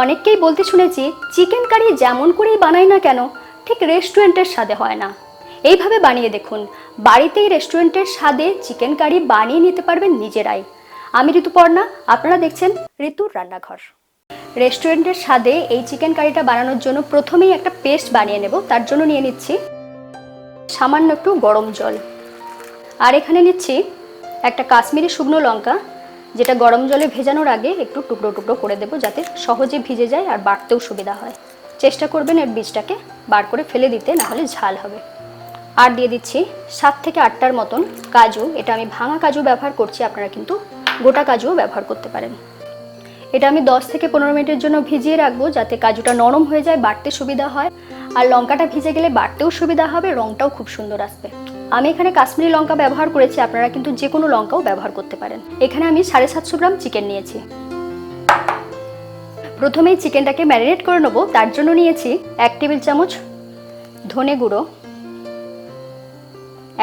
অনেককেই বলতে শুনেছি চিকেন কারি যেমন করেই বানাই না কেন ঠিক রেস্টুরেন্টের স্বাদে হয় না। এইভাবে বানিয়ে দেখুন, বাড়িতেই রেস্টুরেন্টের স্বাদে চিকেন কারি বানিয়ে নিতে পারবেন নিজেরাই। আমি ঋতুপর্ণা, আপনারা দেখছেন ঋতুর রান্নাঘর। রেস্টুরেন্টের স্বাদে এই চিকেন কারিটা বানানোর জন্য প্রথমেই একটা পেস্ট বানিয়ে নেব। তার জন্য নিয়ে নিচ্ছি সামান্য একটু গরম জল, আর এখানে নিচ্ছি একটা কাশ্মীরি শুকনো লঙ্কা, যেটা গরম জলে ভেজানোর আগে একটু টুকরো টুকরো করে দেবো যাতে সহজে ভিজে যায় আর বাটতেও সুবিধা হয়। চেষ্টা করবেন এর বীজটাকে বার করে ফেলে দিতে, না হলে ঝাল হবে। আর দিয়ে দিচ্ছি 7 থেকে 8টার মতন কাজু। এটা আমি ভাঙা কাজু ব্যবহার করছি, আপনারা কিন্তু গোটা কাজুও ব্যবহার করতে পারেন। এটা আমি 10 থেকে 15 মিনিটের জন্য ভিজিয়ে রাখবো যাতে কাজুটা নরম হয়ে যায়, বাটতে সুবিধা হয়। আর লঙ্কাটা ভিজে গেলে বাটতেও সুবিধা হবে, রঙটাও খুব সুন্দর আসবে। আমি এখানে কাশ্মীরি লঙ্কা ব্যবহার করেছি, আপনারা কিন্তু যে কোনো লঙ্কাও ব্যবহার করতে পারেন। এখানে আমি 750 গ্রাম চিকেন নিয়েছি। প্রথমেই চিকেনটাকে ম্যারিনেট করে নেবো। তার জন্য নিয়েছি 1 টেবিল চামচ ধনে গুঁড়ো,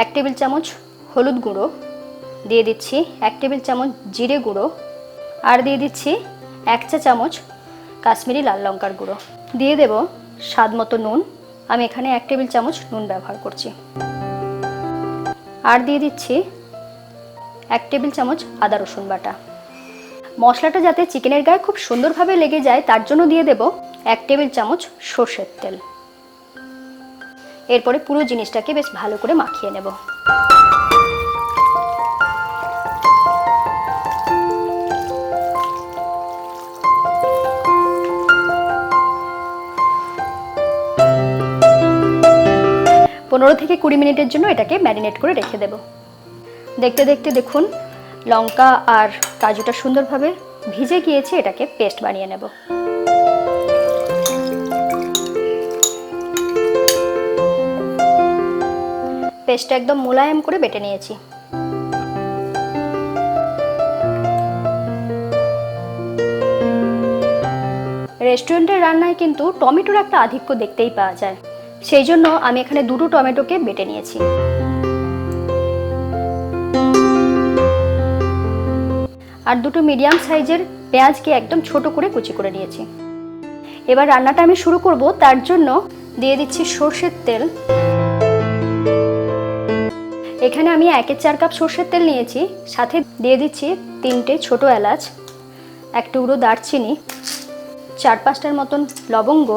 1 টেবিল চামচ হলুদ গুঁড়ো, দিয়ে দিচ্ছি 1 টেবিল চামচ জিরে গুঁড়ো, আর দিয়ে দিচ্ছি 1 চা চামচ কাশ্মীরি লাল লঙ্কার গুঁড়ো। দিয়ে দেব স্বাদ মতো নুন। আমি এখানে 1 টেবিল চামচ নুন ব্যবহার করছি। আর দিয়ে দিচ্ছি 1 টেবিল চামচ আদা রসুন বাটা। মশলাটা যাতে চিকেনের গায়ে খুব সুন্দরভাবে লেগে যায় তার জন্য দিয়ে দেব 1 টেবিল চামচ সর্ষের তেল। এরপরে পুরো জিনিসটাকে বেশ ভালো করে মাখিয়ে নেব। পনেরো থেকে 20 মিনিটের জন্য এটাকে ম্যারিনেট করে রেখে দেব। দেখতে দেখতে দেখুন লঙ্কা আর কাজুটা সুন্দরভাবে ভিজে গিয়েছে। এটাকে পেস্ট বানিয়ে নেব। পেস্টটা একদম মোলায়েম করে বেটে নিয়েছি। রেস্টুরেন্টের রান্নায় কিন্তু টমেটোর একটা আধিক্য দেখতেই পাওয়া যায়, সেই জন্য আমি এখানে 2টো টমেটোকে বেটে নিয়েছি। আর 2টো মিডিয়াম সাইজের পেঁয়াজকে একদম ছোট করে কুচি করে নিয়েছি। এবার রান্নাটা আমি শুরু করব। তার জন্য দিয়ে দিচ্ছি সর্ষের তেল। এখানে আমি 1/4 কাপ সর্ষের তেল নিয়েছি। সাথে দিয়ে দিচ্ছি 3টে ছোট এলাচ, 1 টুকরো দারচিনি, 4-5টার মতন লবঙ্গ,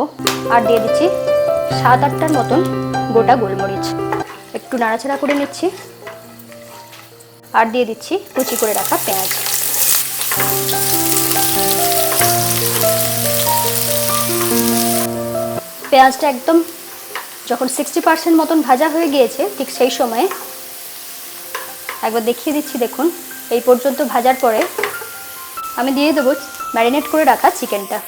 আর দিয়ে দিচ্ছি 7-8টার মতন গোটা গোলমরিচ। একটু নাড়াচাড়া করে নিচ্ছি। আর দিয়ে দিচ্ছি কুচি করে রাখা পেঁয়াজ। পেঁয়াজটা একদম যখন 60% মতন ভাজা হয়ে গিয়েছে, ঠিক সেই সময়ে একবার দেখিয়ে দিচ্ছি। দেখুন এই পর্যন্ত ভাজার পরে আমি দিয়ে দেবো ম্যারিনেট করে রাখা চিকেনটা।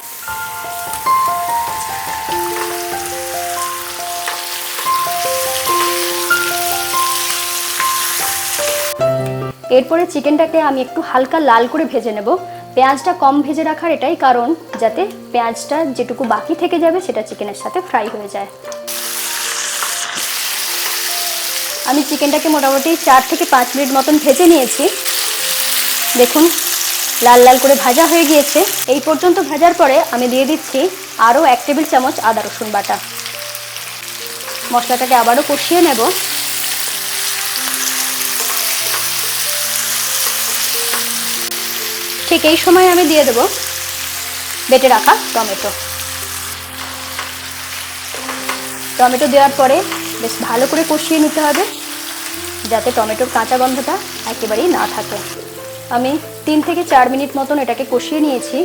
এরপরে চিকেনটাকে আমি একটু হালকা লাল করে ভেজে নেব। পেঁয়াজটা কম ভেজে রাখার এটাই কারণ, যাতে পেঁয়াজটা যেটুকু বাকি থেকে যাবে সেটা চিকেনের সাথে ফ্রাই হয়ে যায়। আমি চিকেনটাকে মোটামুটি 4 থেকে 5 মিনিট মতন ভেজে নিয়েছি। দেখুন লাল লাল করে ভাজা হয়ে গিয়েছে। এই পর্যন্ত ভাজার পরে আমি দিয়ে দিচ্ছি আরও 1 টেবিল চামচ আদা রসুন বাটা। মশলাটাকে আবারও কষিয়ে নেব। ঠিক এই সময় আমি দিয়ে দেব বেটে রাখা টমেটো। টমেটো দেওয়ার পরে বেশ ভালো করে কষিয়ে নিতে হবে যাতে টমেটোর কাঁচা গন্ধটা একেবারেই না থাকে। আমি 3 থেকে 4 মিনিট মতন এটাকে কষিয়ে নিয়েছি।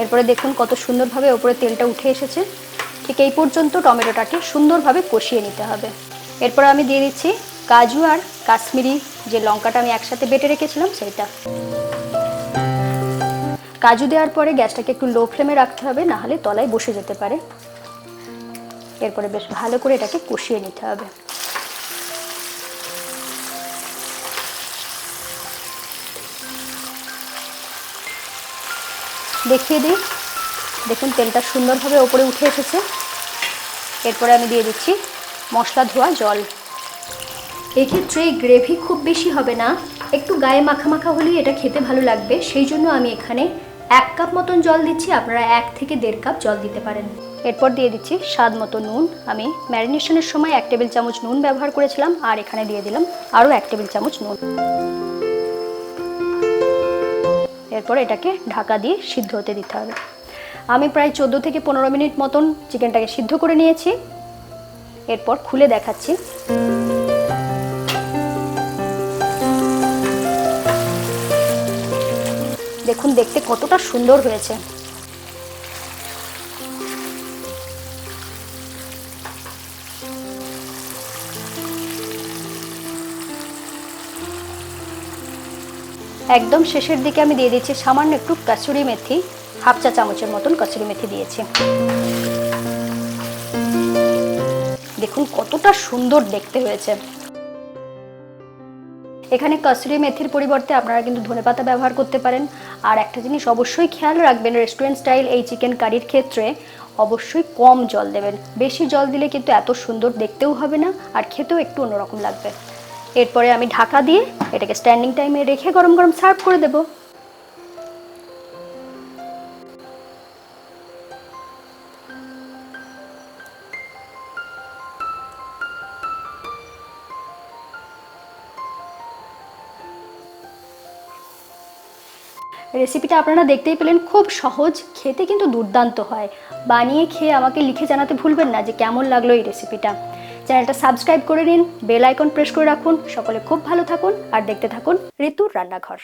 এরপরে দেখুন কত সুন্দরভাবে ওপরে তেলটা উঠে এসেছে। ঠিক এই পর্যন্ত টমেটোটাকে সুন্দরভাবে কষিয়ে নিতে হবে। এরপর আমি দিয়ে দিচ্ছি কাজু আর কাশ্মীরি যে লঙ্কাটা আমি একসাথে বেটে রেখেছিলাম সেইটা। কাজু দেওয়ার পরে গ্যাসটাকে একটু লো ফ্লেমে রাখতে হবে, না হলে তলায় বসে যেতে পারে। এরপরে বেশ ভালো করে এটাকে কষিয়ে নিতে হবে। দেখিয়ে দিই, দেখুন তেলটা সুন্দরভাবে ওপরে উঠে এসেছে। এরপরে আমি দিয়ে দিচ্ছি মশলা ধোয়া জল। এক্ষেত্রে গ্রেভি খুব বেশি হবে না, একটু গায়ে মাখা মাখা হলেই এটা খেতে ভালো লাগবে। সেই জন্য আমি এখানে 1 কাপ মতন জল দিচ্ছি, আপনারা 1 থেকে 1.5 কাপ জল দিতে পারেন। এরপর দিয়ে দিচ্ছি স্বাদ মতো নুন। আমি ম্যারিনেশনের সময় 1 টেবিল চামচ নুন ব্যবহার করেছিলাম, আর এখানে দিয়ে দিলাম আরও 1 টেবিল চামচ নুন। এরপর এটাকে ঢাকা দিয়ে সিদ্ধ হতে দিতে হবে। আমি প্রায় 14 থেকে 15 মিনিট মতন চিকেনটাকে সিদ্ধ করে নিয়েছি। এরপর খুলে দেখাচ্ছি। দেখুন দেখতে কতটা সুন্দর হয়েছে। একদম শেষের দিকে আমি দিয়ে দিচ্ছি সামান্য একটু কসুরি মেথি, 1/2 চা চামচের মতন কসুরি মেথি দিয়েছি। দেখুন কতটা সুন্দর দেখতে হয়েছে। এখানে কসুরি মেথির পরিবর্তে আপনারা কিন্তু ধনেপাতা ব্যবহার করতে পারেন। আর একটা জিনিস অবশ্যই খেয়াল রাখবেন, রেস্টুরেন্ট স্টাইল এই চিকেন কারির ক্ষেত্রে অবশ্যই কম জল দেবেন। বেশি জল দিলে কিন্তু এত সুন্দর দেখতেও হবে না, আর খেতেও একটু অন্যরকম লাগবে। এরপরে আমি ঢাকা দিয়ে এটাকে স্ট্যান্ডিং টাইমে রেখে গরম গরম সার্ভ করে দেব। রেসিপিটা আপনারা দেখতেই পেলেন, খুব সহজ, খেতে কিন্তু দুর্দান্ত হয়। বানিয়ে খেয়ে আমাকে লিখে জানাতে ভুলবেন না যে কেমন লাগলো এই রেসিপিটা। চ্যানেলটা সাবস্ক্রাইব করে নিন, বেল আইকন প্রেস করে রাখুন। সকলে খুব ভালো থাকুন আর দেখতে থাকুন ঋতুর রান্নাঘর।